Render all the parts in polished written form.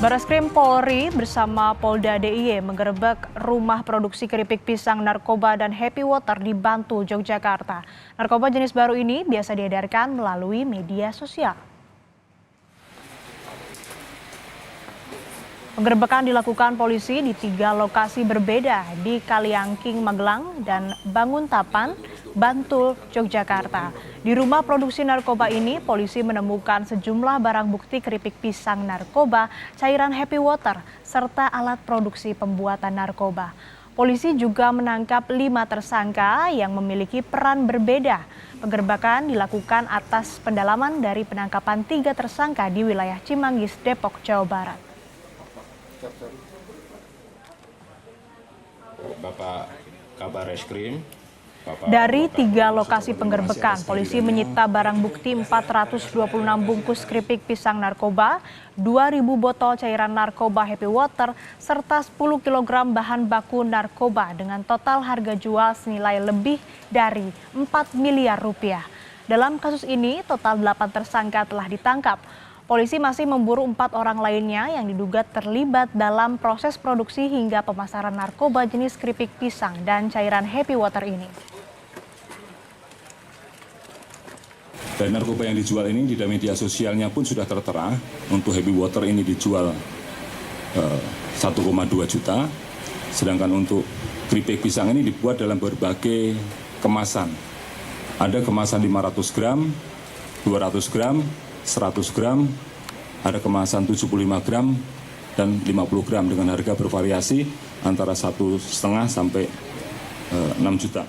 Barreskrim Polri bersama Polda DIY menggerebek rumah produksi keripik pisang narkoba dan Happy Water di Bantul, Yogyakarta. Narkoba jenis baru ini biasa diedarkan melalui media sosial. Penggerebekan dilakukan polisi di 3 lokasi berbeda di Kaliangking, Magelang, dan Banguntapan, Bantul, Yogyakarta. Di rumah produksi narkoba ini, polisi menemukan sejumlah barang bukti keripik pisang narkoba, cairan Happy Water, serta alat produksi pembuatan narkoba. Polisi juga menangkap 5 tersangka yang memiliki peran berbeda. Penggerebekan dilakukan atas pendalaman dari penangkapan 3 tersangka di wilayah Cimanggis, Depok, Jawa Barat. Bapak Kabar Reskrim. Dari 3 lokasi penggerbekan, polisi menyita barang bukti 426 bungkus keripik pisang narkoba, 2.000 botol cairan narkoba Happy Water, serta 10 kg bahan baku narkoba dengan total harga jual senilai lebih dari 4 miliar rupiah. Dalam kasus ini, total 8 tersangka telah ditangkap. Polisi masih memburu 4 orang lainnya yang diduga terlibat dalam proses produksi hingga pemasaran narkoba jenis keripik pisang dan cairan Happy Water ini. Dan narkoba yang dijual ini di dalam media sosialnya pun sudah tertera. Untuk Happy Water ini dijual 1,2 juta. Sedangkan untuk keripik pisang ini dibuat dalam berbagai kemasan. Ada kemasan 500 gram, 200 gram, 100 gram, ada kemasan 75 gram dan 50 gram dengan harga bervariasi antara 1,5 sampai 6 juta.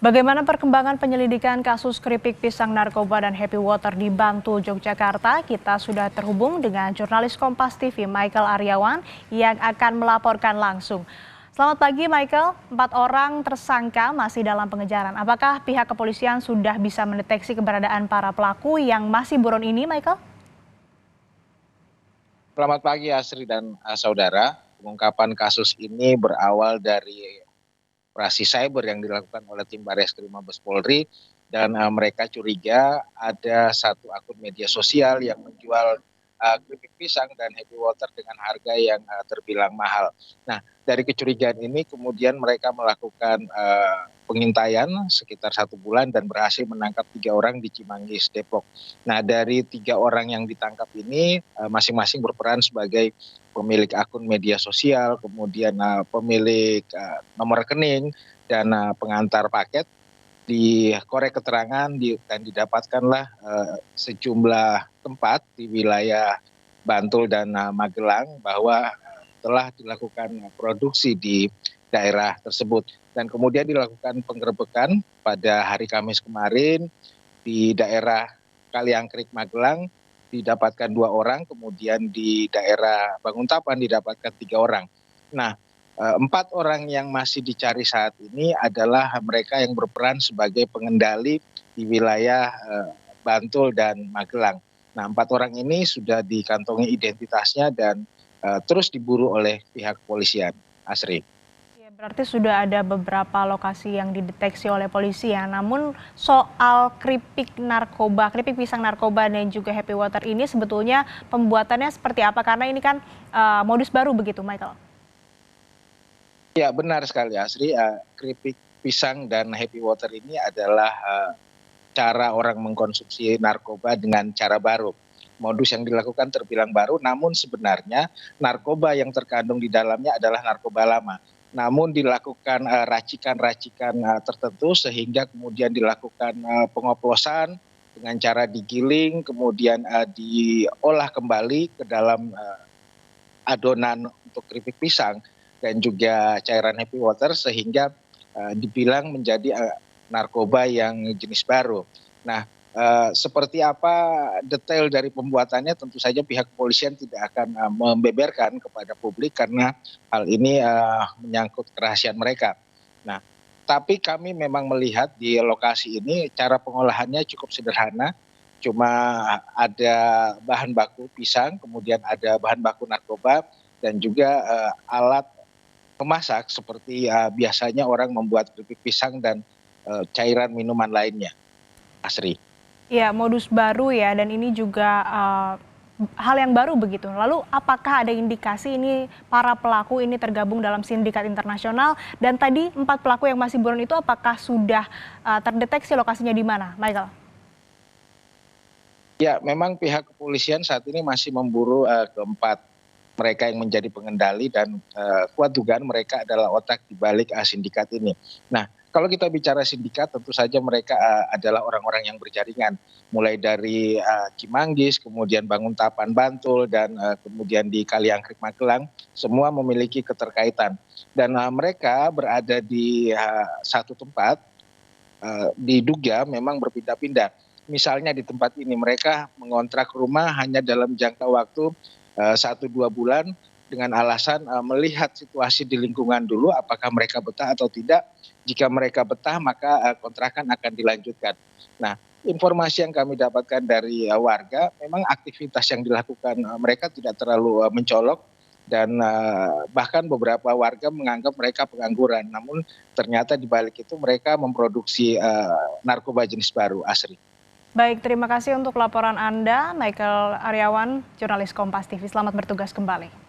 Bagaimana perkembangan penyelidikan kasus keripik pisang narkoba dan Happy Water di Bantul, Yogyakarta? Kita sudah terhubung dengan jurnalis Kompas TV Michael Aryawan yang akan melaporkan langsung. Selamat pagi Michael, 4 orang tersangka masih dalam pengejaran. Apakah pihak kepolisian sudah bisa mendeteksi keberadaan para pelaku yang masih buron ini, Michael? Selamat pagi Asri dan saudara. Pengungkapan kasus ini berawal dari operasi cyber yang dilakukan oleh tim Barreskrim Mabes Polri dan mereka curiga ada satu akun media sosial yang menjual keripik pisang dan Happy Water dengan harga yang terbilang mahal. Nah, dari kecurigaan ini kemudian mereka melakukan pengintaian sekitar 1 bulan dan berhasil menangkap 3 orang di Cimanggis, Depok. Nah, dari 3 orang yang ditangkap ini masing-masing berperan sebagai pemilik akun media sosial, kemudian pemilik nomor rekening dan pengantar paket. Dikorek keterangan dan didapatkanlah sejumlah tempat di wilayah Bantul dan Magelang bahwa telah dilakukan produksi di daerah tersebut. Dan kemudian dilakukan penggerebekan pada hari Kamis kemarin di daerah Kaliangkring, Magelang didapatkan 2 orang, kemudian di daerah Banguntapan didapatkan 3 orang. Nah, 4 orang yang masih dicari saat ini adalah mereka yang berperan sebagai pengendali di wilayah Bantul dan Magelang. Nah, 4 orang ini sudah dikantongi identitasnya dan terus diburu oleh pihak kepolisian. Asri. Ya, berarti sudah ada beberapa lokasi yang dideteksi oleh polisi ya. Namun soal keripik pisang narkoba dan juga Happy Water ini sebetulnya pembuatannya seperti apa? Karena ini kan modus baru begitu, Michael. Ya, benar sekali Asri. Keripik pisang dan Happy Water ini adalah cara orang mengkonsumsi narkoba dengan cara baru. Modus yang dilakukan terbilang baru, namun sebenarnya narkoba yang terkandung di dalamnya adalah narkoba lama. Namun dilakukan racikan-racikan tertentu sehingga kemudian dilakukan pengoplosan dengan cara digiling, kemudian diolah kembali ke dalam adonan untuk keripik pisang dan juga cairan Happy Water sehingga dibilang menjadi narkoba yang jenis baru. Nah, seperti apa detail dari pembuatannya tentu saja pihak kepolisian tidak akan membeberkan kepada publik karena hal ini menyangkut kerahasiaan mereka. Nah, tapi kami memang melihat di lokasi ini cara pengolahannya cukup sederhana. Cuma ada bahan baku pisang, kemudian ada bahan baku narkoba dan juga alat memasak seperti biasanya orang membuat keripik pisang dan cairan minuman lainnya. Asri. Ya, modus baru ya, dan ini juga hal yang baru begitu. Lalu apakah ada indikasi ini para pelaku ini tergabung dalam sindikat internasional? Dan tadi 4 pelaku yang masih buron itu apakah sudah terdeteksi lokasinya di mana, Michael? Ya, memang pihak kepolisian saat ini masih memburu keempat mereka yang menjadi pengendali dan kuat dugaan mereka adalah otak di balik sindikat ini. Nah, kalau kita bicara sindikat tentu saja mereka adalah orang-orang yang berjaringan. Mulai dari Cimanggis, kemudian Banguntapan Bantul, dan kemudian di Kaliangkrik Magelang, semua memiliki keterkaitan. Dan mereka berada di satu tempat, diduga memang berpindah-pindah. Misalnya di tempat ini mereka mengontrak rumah hanya dalam jangka waktu 1-2 bulan dengan alasan melihat situasi di lingkungan dulu apakah mereka betah atau tidak. Jika mereka betah maka kontrakan akan dilanjutkan. Nah, informasi yang kami dapatkan dari warga memang aktivitas yang dilakukan mereka tidak terlalu mencolok dan bahkan beberapa warga menganggap mereka pengangguran. Namun ternyata di balik itu mereka memproduksi narkoba jenis baru, Asri. Baik, terima kasih untuk laporan Anda, Michael Aryawan, jurnalis Kompas TV. Selamat bertugas kembali.